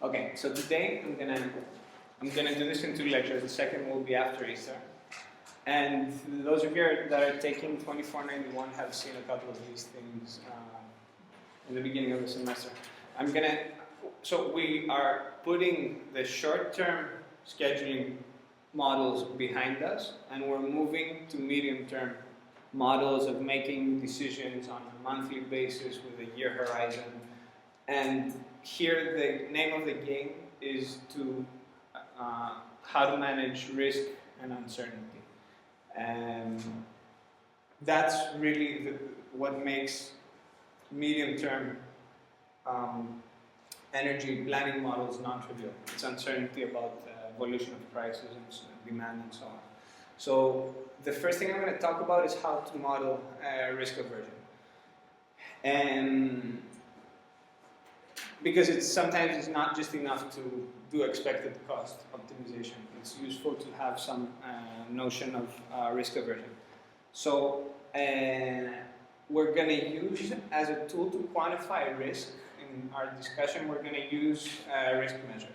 Okay, so today I'm gonna do this in 2 lectures. The second will be after Easter. And those of you that are taking 2491 have seen a couple of these things in the beginning of the semester. So we are putting the short-term scheduling models behind us, and we're moving to medium-term models of making decisions on a monthly basis with a year horizon. And here the name of the game is to how to manage risk and uncertainty. And that's really what makes medium-term energy planning models non-trivial. It's uncertainty about evolution of prices and demand and so on. So the first thing I'm going to talk about is how to model risk aversion. And because sometimes it's not just enough to do expected cost optimization. It's useful to have some notion of risk aversion. So we're going to use as a tool to quantify risk. In our discussion, we're going to use risk measures.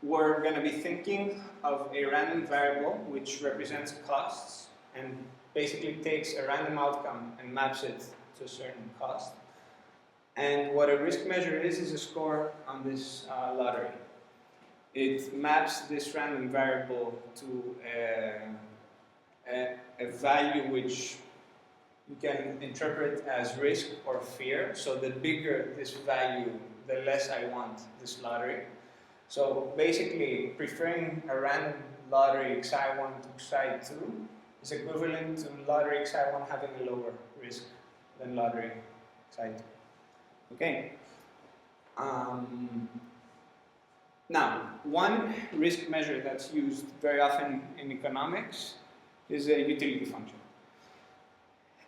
We're going to be thinking of a random variable which represents costs and basically takes a random outcome and maps it to a certain cost. And what a risk measure is a score on this lottery. It maps this random variable to a value which you can interpret as risk or fear. So the bigger this value, the less I want this lottery. So basically, preferring a random lottery Xi1 to Xi2 is equivalent to lottery Xi1 having a lower risk than lottery Xi2. Okay. Now, one risk measure that's used very often in economics is a utility function.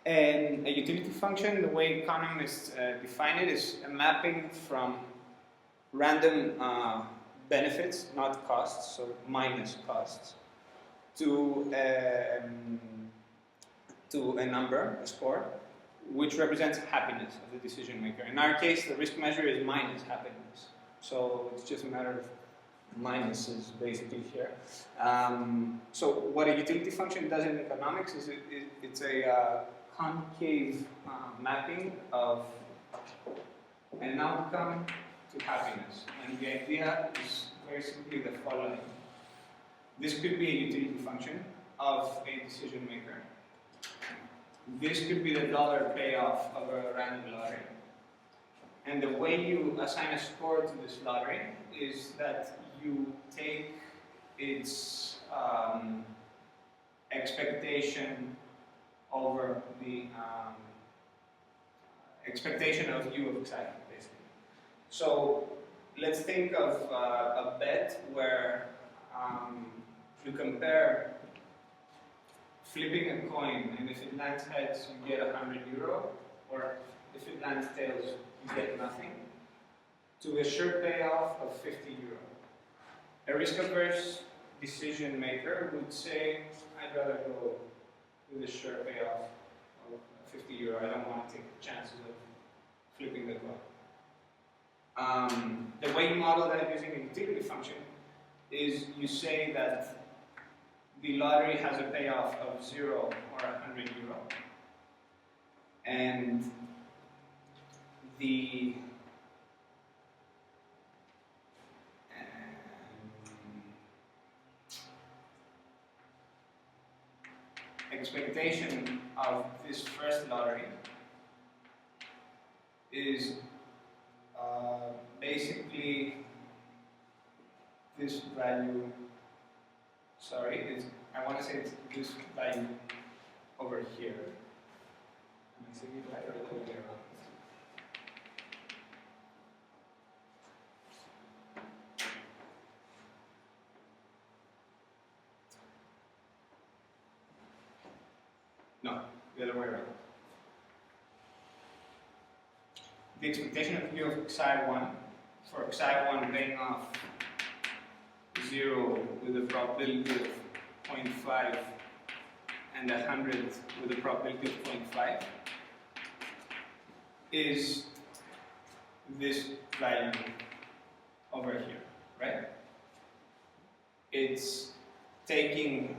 And a utility function, the way economists define it, is a mapping from random benefits, not costs, so minus costs, to a number, a score, which represents happiness of the decision maker. In our case, the risk measure is minus happiness. So it's just a matter of minuses basically here. So what a utility function does in economics is it's a concave mapping of an outcome to happiness. And the idea is very simply the following. This could be a utility function of a decision maker. This could be the dollar payoff of a random lottery. And the way you assign a score to this lottery is that you take its expectation over the expectation of U of Xi, basically. So let's think of a bet where you compare flipping a coin, and if it lands heads, you get €100, or if it lands tails, you get nothing, to a sure payoff of €50. A risk-averse decision maker would say, I'd rather go with a sure payoff of €50. I don't want to take the chances of flipping the coin. The way you model that using a utility function is you say that the lottery has a payoff of €0 or €100, and the expectation of this first lottery is basically this value. Sorry, I want to say it's this value over here. Am I saying it right or the other way around? No, the other way around. The expectation of U of Xi1 for Xi1 paying off 0 with a probability of 0.5 and 100 with a probability of 0.5 is this value over here, right? It's taking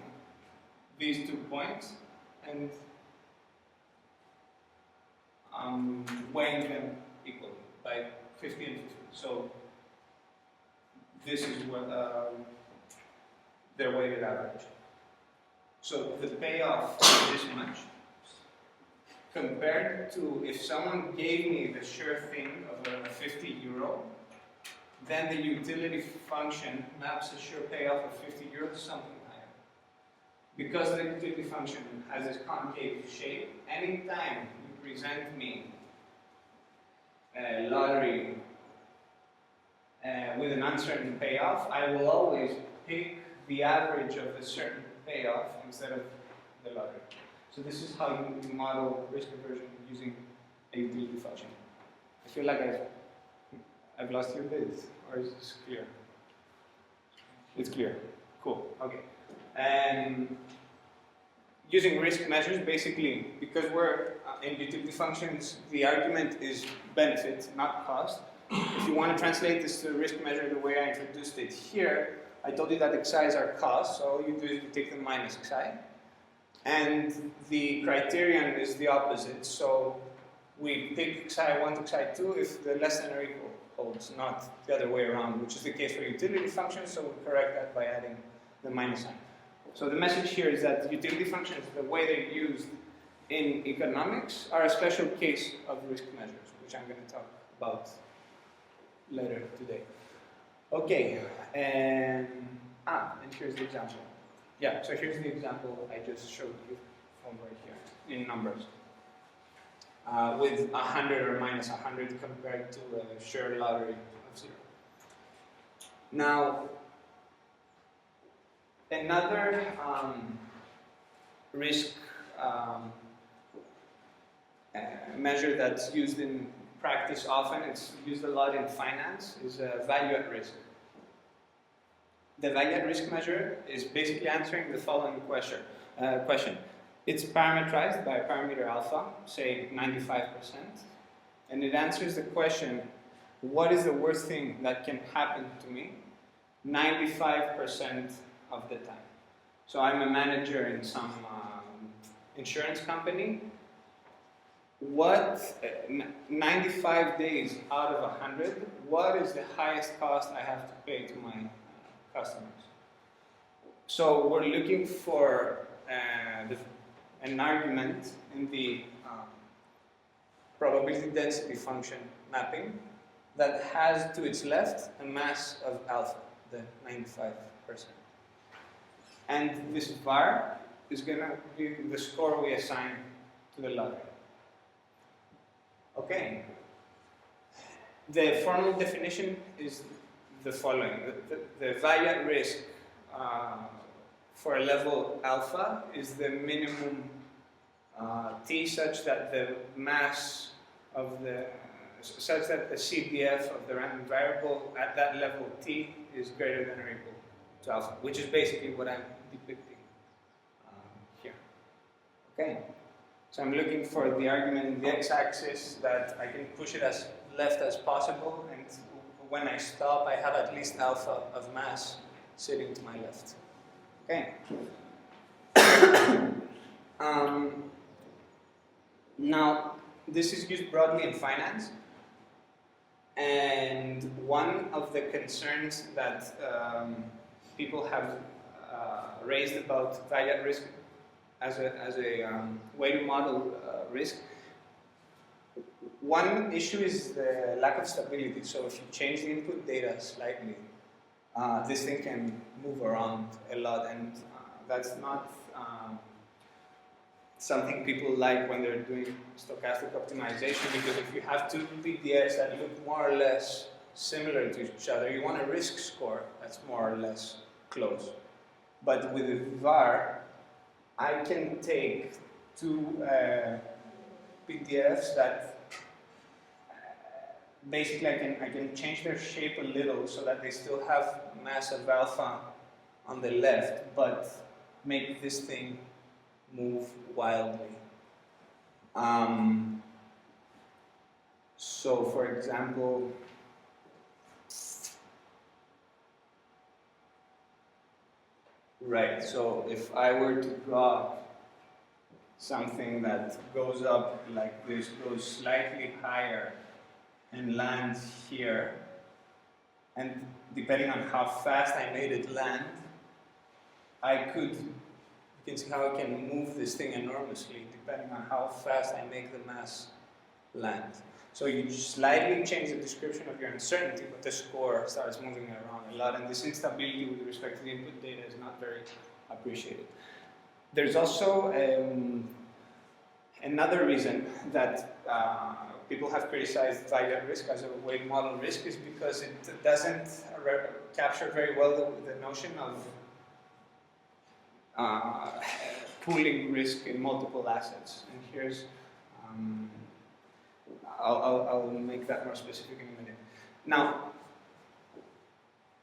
these 2 points and weighing them equally by 50 and 50. So this is what their weighted average. So the payoff is this much, compared to if someone gave me the sure thing of a 50 euro, then the utility function maps a sure payoff of 50 euros to something higher. Because the utility function has this concave shape, anytime you present me a lottery with an uncertain payoff, I will always pick the average of the certain payoff instead of the lottery. So this is how you model risk aversion using a utility function. I feel like I've lost you a bit, or is this clear? It's clear. Cool. Okay. Using risk measures, basically, because we're in utility functions, the argument is benefit, not cost. If you want to translate this to a risk measure the way I introduced it here, I told you that xi is our cost, so all you do is you take the minus xi. And the criterion is the opposite, so we pick xi1 to xi2 if the less than or equal holds, not the other way around, which is the case for utility functions, so we correct that by adding the minus sign. So the message here is that utility functions, the way they're used in economics, are a special case of risk measures, which I'm going to talk about later today. Okay, and here's the example. Yeah, so here's the example I just showed you from right here in numbers. With 100 or minus 100 compared to a sure lottery of 0. Now, another risk measure that's used in practice often, it's used a lot in finance, is value at risk. The value at risk measure is basically answering the following question. It's parameterized by a parameter alpha, say 95%, and it answers the question, what is the worst thing that can happen to me 95% of the time? So I'm a manager in some insurance company. What 95 days out of 100, what is the highest cost I have to pay to my customers? So we're looking for an argument in the probability density function mapping that has to its left a mass of alpha, the 95%. And this var is going to be the score we assign to the lottery. Okay. The formal definition is the following. The value at risk for a level alpha is the minimum t such that the mass of the, such that the CDF of the random variable at that level t is greater than or equal to alpha, which is basically what I'm depicting here. Okay. So I'm looking for the argument in the x-axis that I can push it as left as possible, and when I stop, I have at least alpha of mass sitting to my left. Okay. Now, this is used broadly in finance, and one of the concerns that people have raised about value at risk as a way to model risk. One issue is the lack of stability. So if you change the input data slightly, this thing can move around a lot, and that's not something people like when they're doing stochastic optimization, because if you have two PDFs that look more or less similar to each other, you want a risk score that's more or less close. But with a var, I can take two PDFs that basically I can change their shape a little so that they still have mass of alpha on the left, but make this thing move wildly. So for example, right, so if I were to draw something that goes up like this, goes slightly higher and lands here, and depending on how fast I made it land, you can see how I can move this thing enormously depending on how fast I make the mass land. So you slightly change the description of your uncertainty, but the score starts moving around a lot, and this instability with respect to the input data is not very appreciated. There's also another reason that people have criticized value at risk as a weight model risk is because it doesn't capture very well the notion of pooling risk in multiple assets. And here's, I'll make that more specific in a minute. Now,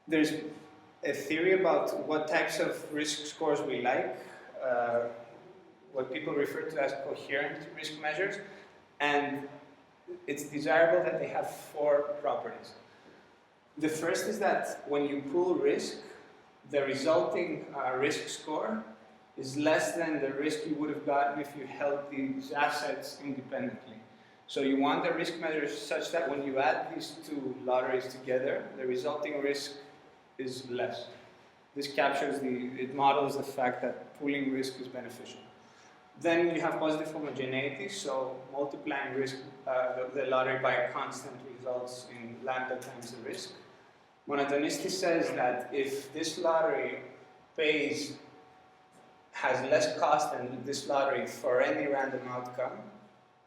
there's a theory about what types of risk scores we like, what people refer to as coherent risk measures, and it's desirable that they have 4 properties. The first is that when you pool risk, the resulting risk score is less than the risk you would have gotten if you held these assets independently. So you want the risk measures such that when you add these 2 lotteries together, the resulting risk is less. This captures it models the fact that pooling risk is beneficial. Then you have positive homogeneity, so multiplying risk, the lottery by a constant results in lambda times the risk. Monotonicity says that if this lottery has less cost than this lottery for any random outcome,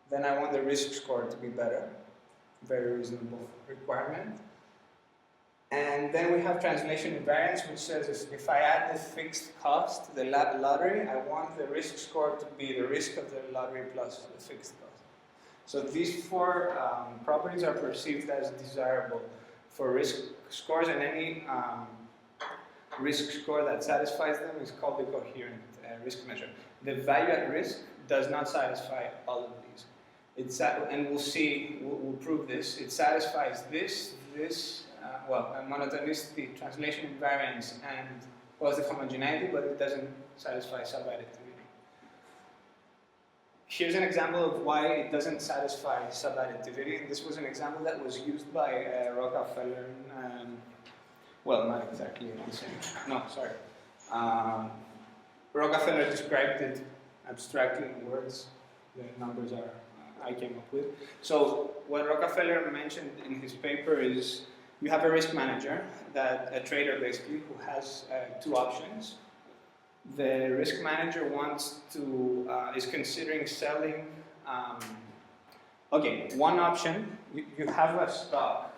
then I want the risk score to be better. Very reasonable requirement. And then we have translation invariance, which says if I add the fixed cost to the lottery, I want the risk score to be the risk of the lottery plus the fixed cost. So these 4 properties are perceived as desirable for risk scores, and any risk score that satisfies them is called the coherent risk measure. The value at risk does not satisfy all of these. And we'll prove this. It satisfies this, monotonicity, translation invariance, and positive homogeneity, but it doesn't satisfy subadditivity. Here's an example of why it doesn't satisfy subadditivity. And this was an example that was used by Rockefeller. Well, not exactly the same. No, sorry. Rockefeller described it abstractly in words. The numbers I came up with. So what Rockefeller mentioned in his paper is you have a risk manager, a trader basically, who has 2 options. The risk manager is considering selling, one option, you have a stock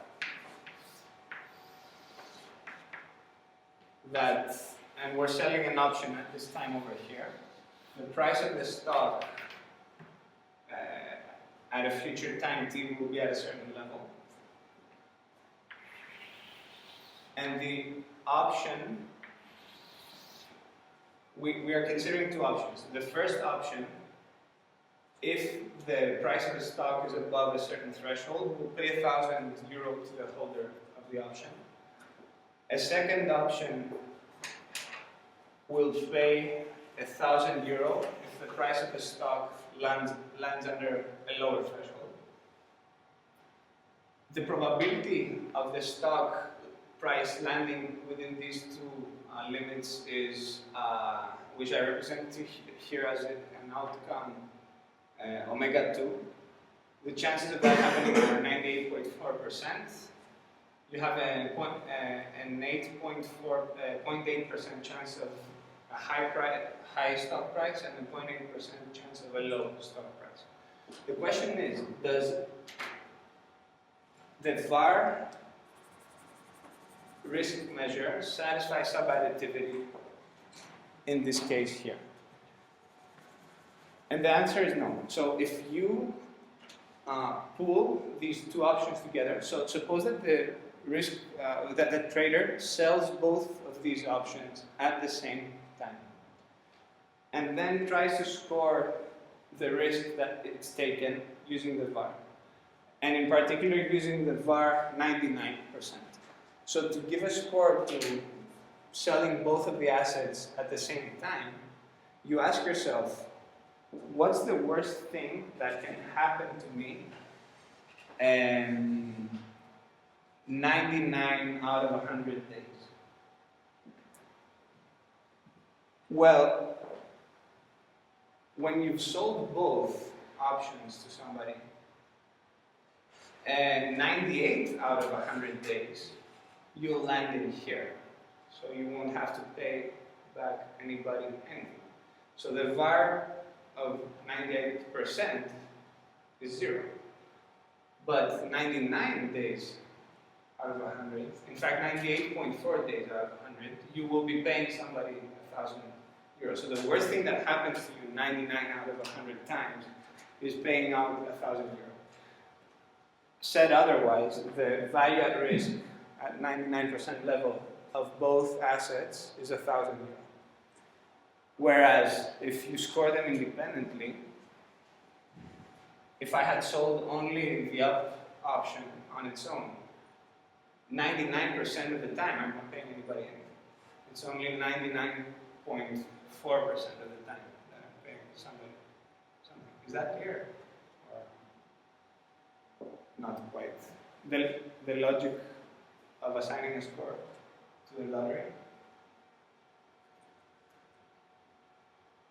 and we're selling an option at this time over here. The price of the stock at a future time t will be at a certain level. And the option, we are considering 2 options. The first option, if the price of the stock is above a certain threshold, we'll pay €1,000 to the holder of the option. A second option will pay €1,000 if the price of the stock lands under a lower threshold. The probability of the stock price landing within these 2 limits is, which I represent here as an outcome, omega 2. The chances of that happening are 98.4%. You have an 0.8% chance of a high stock price and a 0.8% chance of a low stock price. The question is, does the VAR risk measure satisfy subadditivity in this case here? And the answer is no. So if you pool these 2 options together, so suppose that the that the trader sells both of these options at the same time, and then tries to score the risk that it's taken using the VAR. and in particular using the var 99%. So to give a score to selling both of the assets at the same time, you ask yourself, what's the worst thing that can happen to me 99 out of 100 days? Well, when you've sold both options to somebody, and 98 out of 100 days, you'll land in here. So you won't have to pay back anybody anything. So the var of 98% is 0. But 99 days out of 100, in fact 98.4 days out of 100, you will be paying somebody 1,000 euros. So the worst thing that happens to you 99 out of 100 times is paying out 1,000 euros. Said otherwise, the value at risk at 99% level of both assets is 1,000 euros. Whereas if you score them independently, if I had sold only the up option on its own, 99% of the time I'm not paying anybody anything. It's only 99.4% of the time that I'm paying somebody something. Is that clear? Or not quite? The logic of assigning a score to the lottery?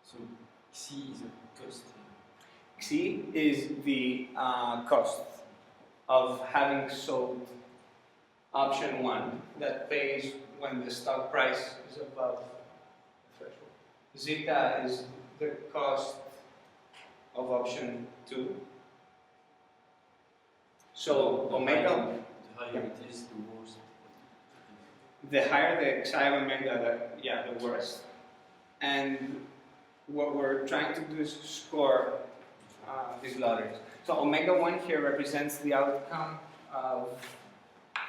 So Xi is a cost. Xi is the cost of having sold option 1 that pays when the stock price is above the threshold. Zeta is the cost of option 2. So omega, The higher it is, the worse. the higher the psi of omega, the worse. And what we're trying to do is score these lotteries. So omega 1 here represents the outcome of,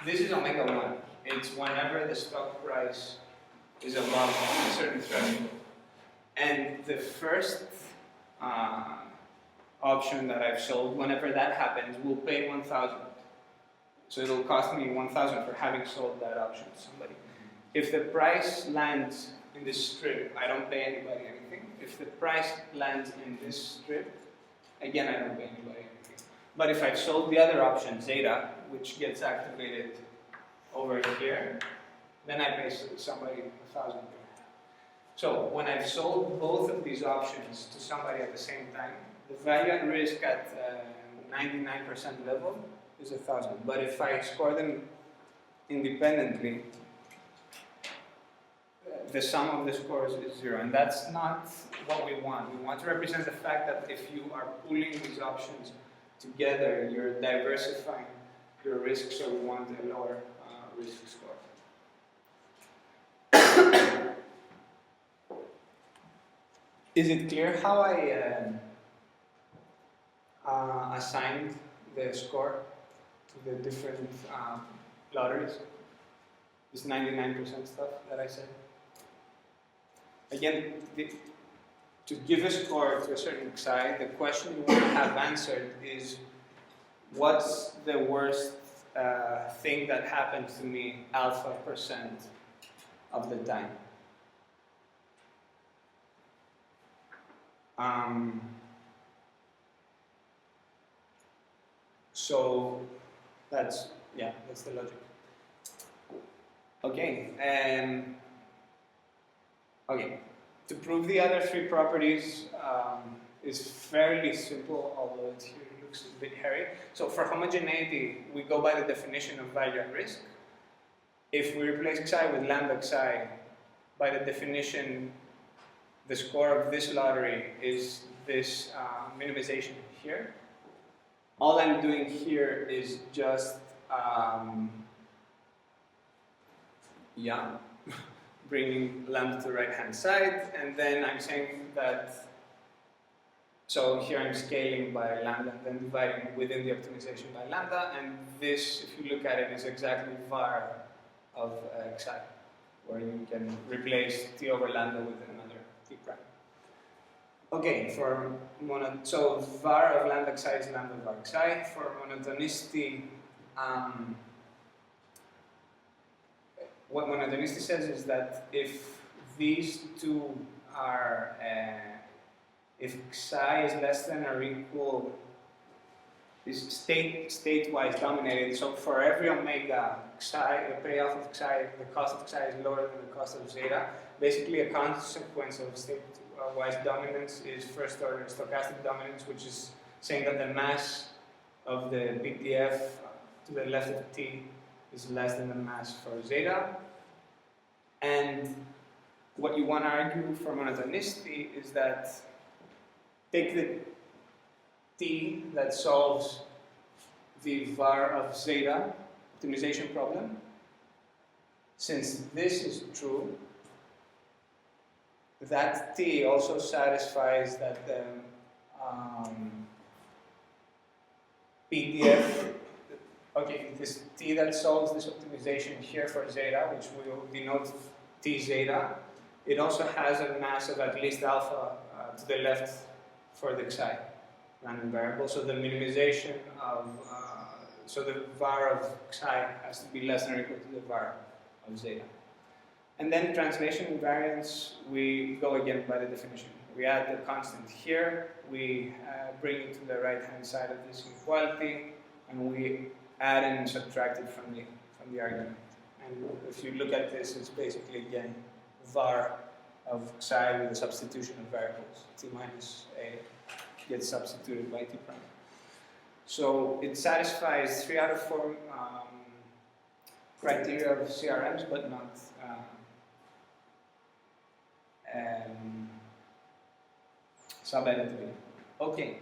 this is omega 1. It's whenever the stock price is above a certain threshold. And the first option that I've sold, whenever that happens, will pay 1,000. So it'll cost me 1,000 for having sold that option to somebody. If the price lands in this strip, I don't pay anybody anything. If the price lands in this strip, again, I don't pay anybody anything. But if I've sold the other option, zeta, which gets activated over here, then I pay somebody 1,000 euros. So when I've sold both of these options to somebody at the same time, the value at risk at 99% level is 1,000. But if I score them independently, the sum of the scores is 0, and that's not what we want. We want to represent the fact that if you are pooling these options together, you're diversifying your risk, so we want a lower risk score. Is it clear how I assigned the score to the different lotteries? This 99% stuff that I said? Again, to give a score to a certain psi, the question you want to have answered is, what's the worst thing that happens to me alpha % of the time? So that's the logic. Okay. Okay, to prove the other 3 properties is fairly simple, although it here looks a bit hairy. So for homogeneity, we go by the definition of value at risk. If we replace psi with lambda psi, by the definition, the score of this lottery is this minimization here. All I'm doing here is just, bringing lambda to the right-hand side, and then I'm saying that, so here I'm scaling by lambda and then dividing within the optimization by lambda, and this, if you look at it, is exactly var of xi, where you can replace t over lambda with another t prime. Okay, so var of lambda xi is lambda var xi. For monotonicity, what monotonicity says is that if these two are, if xi is less than or equal, is state-wise dominated. So for every omega xi, the payoff of xi, the cost of xi is lower than the cost of zeta. Basically, a consequence of state-wise dominance is first-order stochastic dominance, which is saying that the mass of the PDF to the left of t is less than the mass for zeta. And what you want to argue for monotonicity is that take the t that solves the var of zeta optimization problem. Since this is true, that t also satisfies that the PDF, okay, this t that solves this optimization here for zeta, which we will denote t zeta, it also has a mass of at least alpha to the left for the xi random variable. So the minimization of, so the var of xi has to be less than or equal to the var of zeta. And then translation invariance, we go again by the definition. We add the constant here, we bring it to the right-hand side of this inequality, and we add and subtract it from the argument. And if you look at this, it's basically again var of xi with a substitution of variables. T minus a gets substituted by t prime. So it satisfies 3 out of 4 criteria of CRMs, but not sub-additivity. Okay.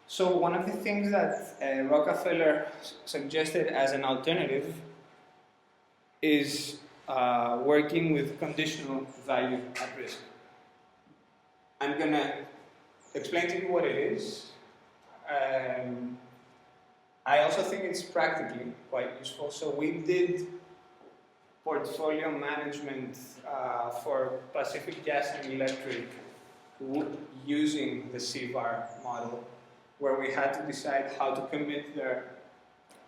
So one of the things that Rockefeller suggested as an alternative is working with conditional value at risk. I'm going to explain to you what it is. I also think it's practically quite useful. So we did portfolio management for Pacific Gas and Electric using the CVAR model, where we had to decide how to commit their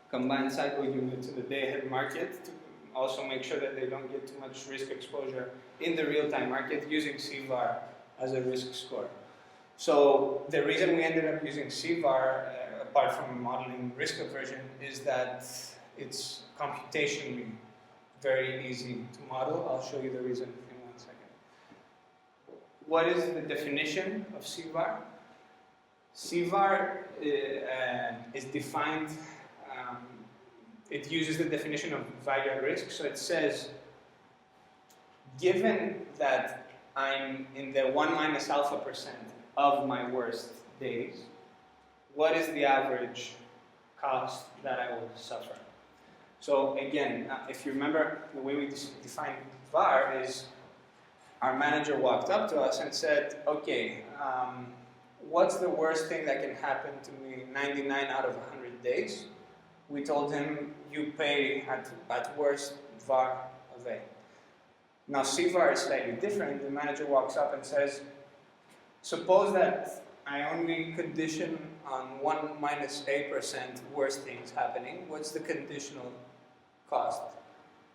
combined cycle unit to the day-ahead market to also make sure that they don't get too much risk exposure in the real-time market using CVAR as a risk score. So the reason we ended up using CVAR, apart from modeling risk aversion, is that it's computationally very easy to model. I'll show you the reason in 1 second. What is the definition of CVAR? CVAR is defined, it uses the definition of value at risk. So it says, given that I'm in the 1 minus alpha percent of my worst days, what is the average cost that I will suffer? So again, if you remember, the way we define VAR is our manager walked up to us and said, okay, what's the worst thing that can happen to me 99 out of 100 days? We told him, you pay at worst VAR of A. Now CVAR is slightly different. The manager walks up and says, suppose that I only condition on 1 minus A% worst things happening. What's the conditional cost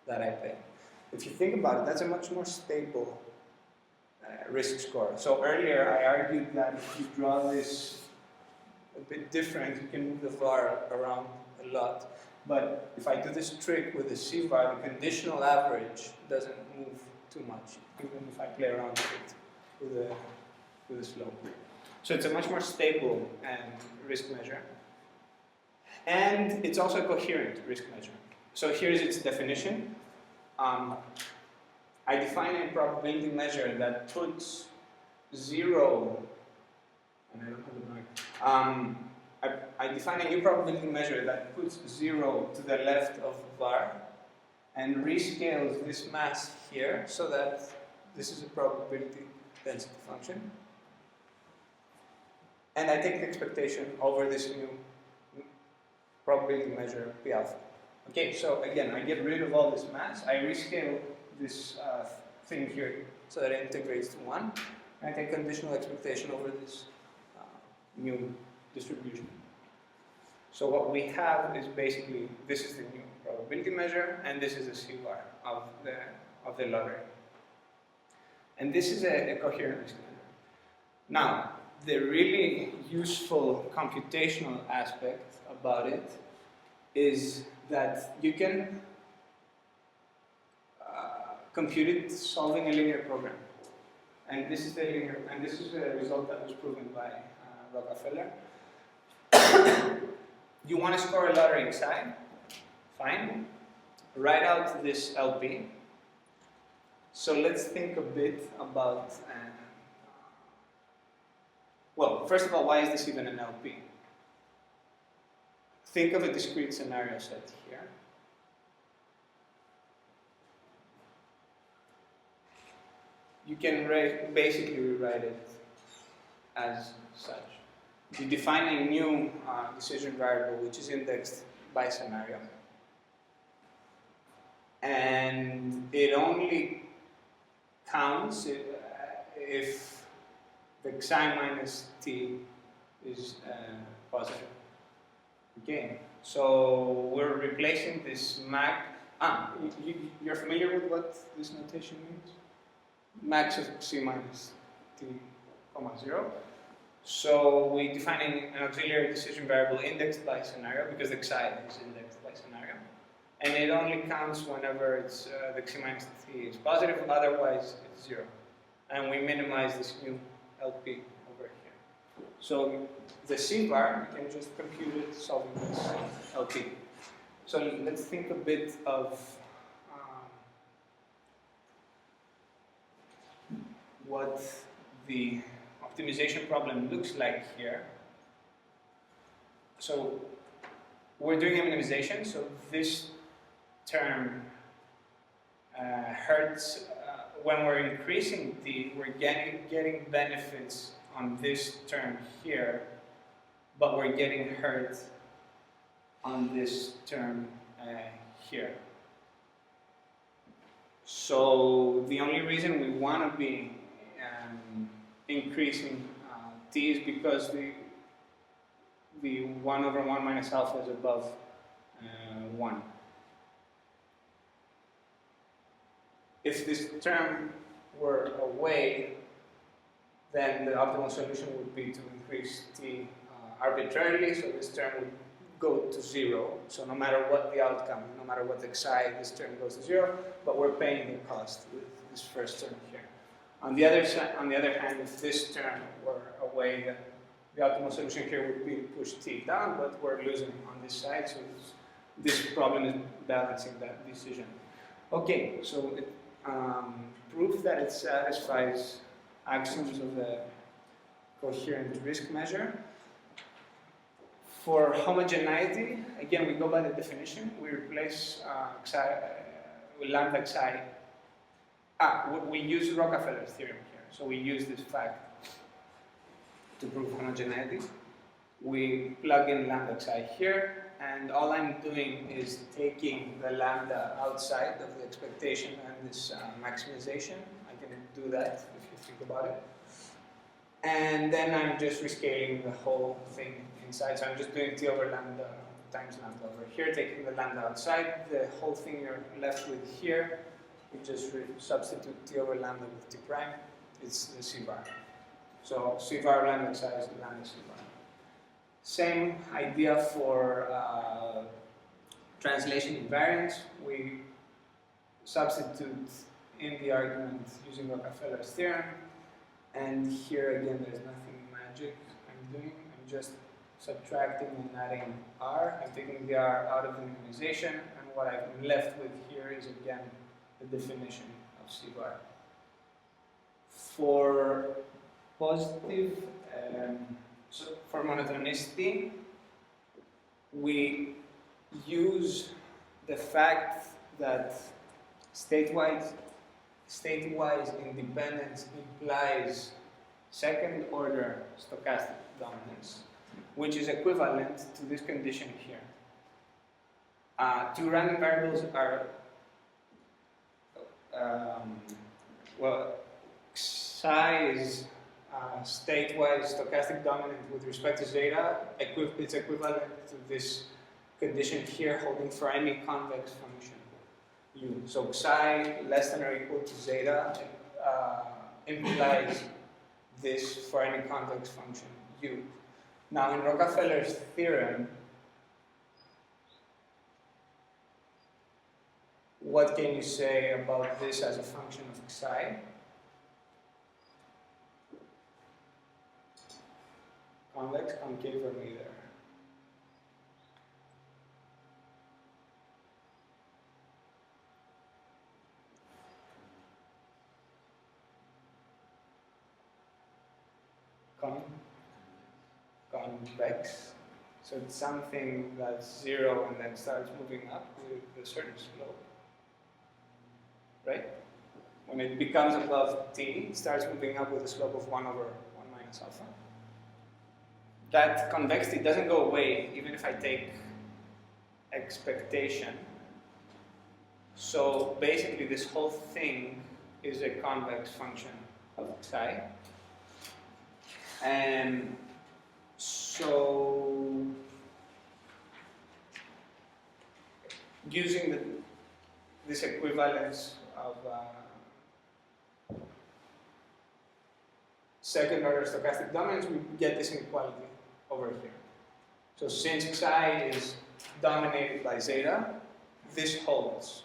that I pay? If you think about it, that's a much more stable risk score. So earlier I argued that if you draw this a bit different, you can move the VAR around a lot. But if I do this trick with the CVAR, the conditional average doesn't move too much, even if I play around with it with a slope. So it's a much more stable risk measure. And it's also a coherent risk measure. So here's its definition. I define a probability measure that puts 0, and I don't have the mic. I define a new probability measure that puts 0 to the left of VAR and rescales this mass here so that this is a probability density function. And I take the expectation over this new probability measure P alpha. Okay, so again, I get rid of all this mass. I rescale this thing here so that it integrates to 1. I take conditional expectation over this new distribution. So what we have is basically, this is the new probability measure, and this is the C-bar of the lottery. And this is a coherent risk measure. Now, the really useful computational aspect about it is that you can compute it solving a linear program. And this is a result that was proven by Rockefeller. You want to score a lottery xi? Fine. Write out this LP. So let's think a bit about, well, first of all, why is this even an LP? Think of a discrete scenario set here. You can basically rewrite it as such. You define a new decision variable which is indexed by scenario, and it only counts if the xi minus t is positive. Okay, so we're replacing this mag. You're familiar with what this notation means? Max of c minus t, comma 0. So we define an auxiliary decision variable indexed by scenario because the xi is indexed by scenario, and it only counts whenever it's the xi minus t is positive. Otherwise, it's 0, and we minimize this new LP over here. So the C bar, you can just compute it solving this LP. So let's think a bit of what the optimization problem looks like here. So we're doing a minimization, so this term hurts when we're increasing t, we're getting benefits on this term here, but we're getting hurt on this term here. So the only reason we want to be increasing t is because the 1 over 1 minus alpha is above 1. If this term were away, then the optimal solution would be to increase t arbitrarily, so this term would go to 0. So no matter what the outcome, no matter what the xi, this term goes to 0, but we're paying the cost with this first term here. On the other hand, if this term were away, then the optimal solution here would be to push t down, but we're losing on this side, so this problem is balancing that decision. Okay, so it proves that it satisfies axioms of the coherent risk measure. For homogeneity, again, we go by the definition. We replace with lambda xi. We use Rockefeller's theorem here. So we use this fact to prove homogeneity. We plug in lambda xi here, and all I'm doing is taking the lambda outside of the expectation and this maximization. I can do that if you think about it. And then I'm just rescaling the whole thing inside. So I'm just doing t over lambda times lambda over here, taking the lambda outside. The whole thing you're left with here, you just substitute t over lambda with t prime. It's the C bar. So C bar lambda xi is lambda C bar. Same idea for translation invariance. We substitute in the argument using Rockefeller's theorem. And here again, there's nothing magic I'm doing. I'm just subtracting and adding r. I'm taking the r out of the minimization, and what I'm left with here is again the definition of C bar. For positive, so for monotonicity, we use the fact that statewise independence implies second order stochastic dominance, which is equivalent to this condition here. Two random variables are, well, xi psi is state-wise stochastic dominant with respect to zeta. It's equivalent to this condition here holding for any convex function u. So psi less than or equal to zeta implies this for any convex function u. Now in Rockefeller's theorem, what can you say about this as a function of psi? Convex, concave, or neither? Convex. So it's something that's zero and then starts moving up with a certain slope. Right? When it becomes above t, it starts moving up with a slope of 1 over 1 minus alpha. That convexity doesn't go away even if I take expectation. So basically this whole thing is a convex function of psi. And so using this equivalence of second order stochastic dominance, we get this inequality over here. So since psi is dominated by zeta, this holds,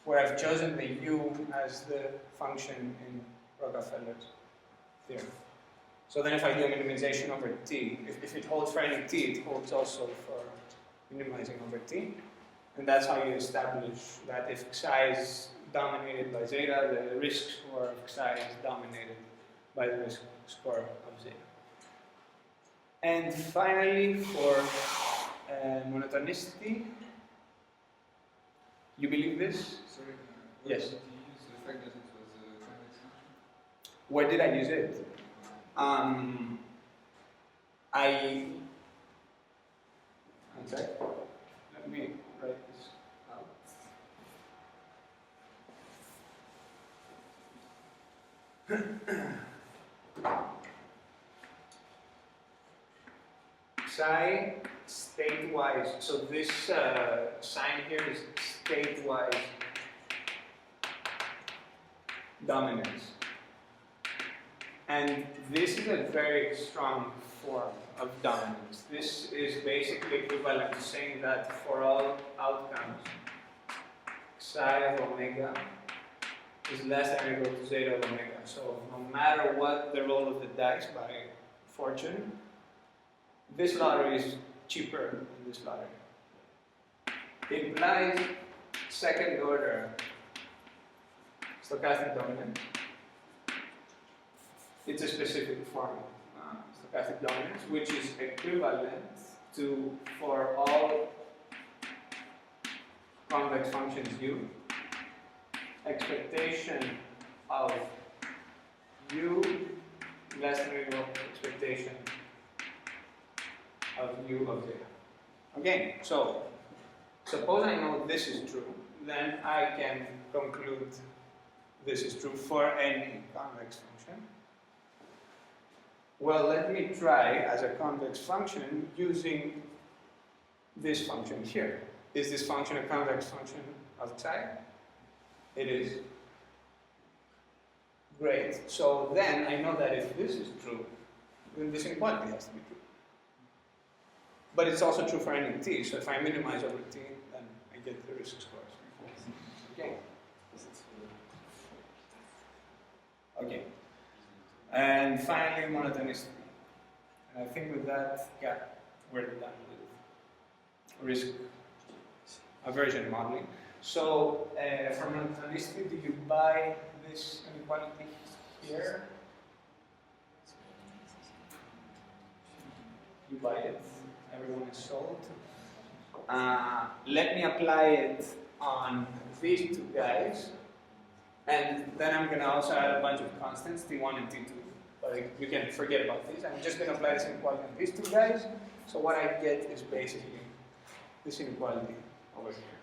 where I've chosen the u as the function in Rockefeller's theorem. So then if I do a minimization over t, if it holds for any t, it holds also for minimizing over t. And that's how you establish that if psi is dominated by zeta, the risk score of psi is dominated by the risk score of zeta. And finally, for monotonicity, you believe this? Sorry, Yes. did you use the fact that it was a convex function? Where did I use it? Okay. Let me write this out. Psi state-wise, so this sign here is state-wise dominance. And this is a very strong form of dominance. This is basically equivalent to saying that for all outcomes, psi of omega is less than or equal to zeta of omega. So no matter what the roll of the dice by fortune, this lottery is cheaper than this lottery. It implies second order stochastic dominance. It's a specific form of stochastic dominance, which is equivalent to, for all convex functions u, expectation of u less than or equal to expectation of u of zeta. Okay, so suppose I know this is true, then I can conclude this is true for any convex function. Well, let me try as a convex function using this function here. Is this function a convex function of psi? It is. Great. So then I know that if this is true, then this inequality has to be true. But it's also true for any t, so if I minimize over t, then I get the risk scores. Okay. Okay. And finally, monotonicity. And I think with that, yeah, we're done with risk aversion modeling. So for monotonicity, do you buy this inequality here? You buy it. Everyone is sold. Let me apply it on these two guys. And then I'm going to also add a bunch of constants, T1 and T2. But we can forget about these. I'm just going to apply this inequality on these two guys. So what I get is basically this inequality over here.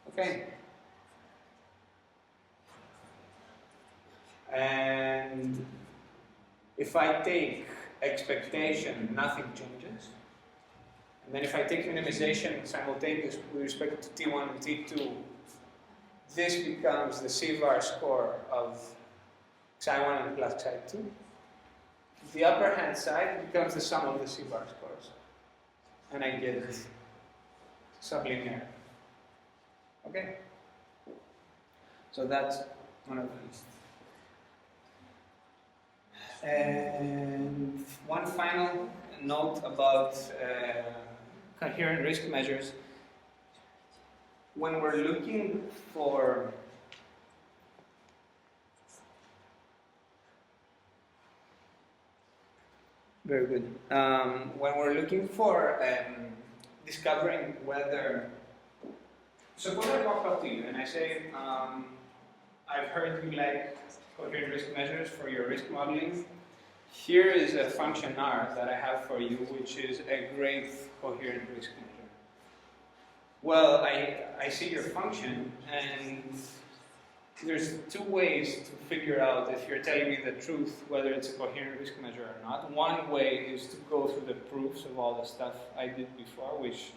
Okay? And If I take expectation, nothing changes. And then if I take minimization simultaneous with respect to T1 and T2, this becomes the CVAR score of Xi1 and plus Xi2. The upper hand side becomes the sum of the CVAR scores. And I get sublinear. Okay? So that's one of these. And one final note about coherent risk measures. When we're looking for very good. When we're looking for discovering whether, suppose I walk up to you and I say, I've heard you like coherent risk measures for your risk modeling. Here is a function R that I have for you, which is a great coherent risk measure. Well, I see your function, and there's two ways to figure out if you're telling me the truth, whether it's a coherent risk measure or not. One way is to go through the proofs of all the stuff I did before, which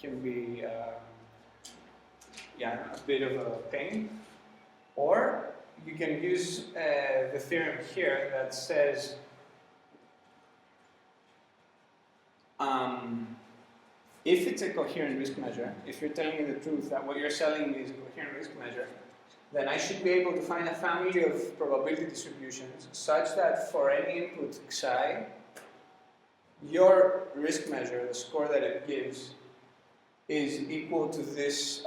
can be a bit of a pain. Or you can use the theorem here that says if it's a coherent risk measure, if you're telling me the truth that what you're selling me is a coherent risk measure, then I should be able to find a family of probability distributions such that for any input Xi, your risk measure, the score that it gives, is equal to this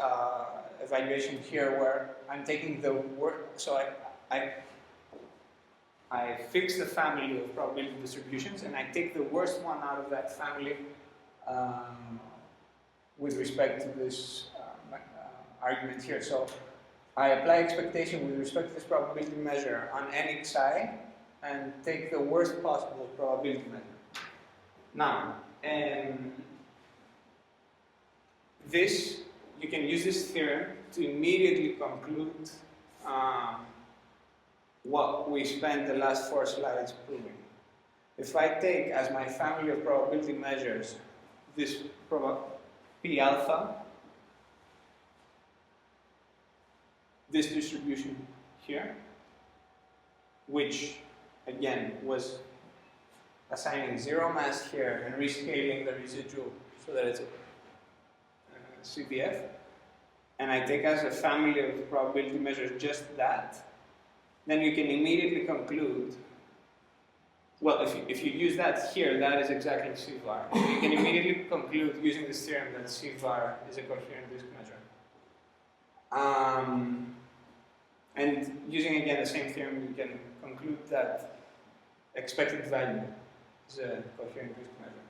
evaluation here where I'm taking the worst, so I fix the family of probability distributions and I take the worst one out of that family with respect to this argument here. So I apply expectation with respect to this probability measure on any Xi and take the worst possible probability measure. Now, you can use this theorem to immediately conclude what we spent the last 4 slides proving. If I take as my family of probability measures this P alpha, this distribution here, which again was assigning 0 mass here and rescaling the residual so that it's a CBF, and I take as a family of probability measures just that, then you can immediately conclude, well, if you use that here, that is exactly CVAR. So you can immediately conclude using this theorem that CVAR is a coherent risk measure. And using again the same theorem, you can conclude that expected value is a coherent risk measure.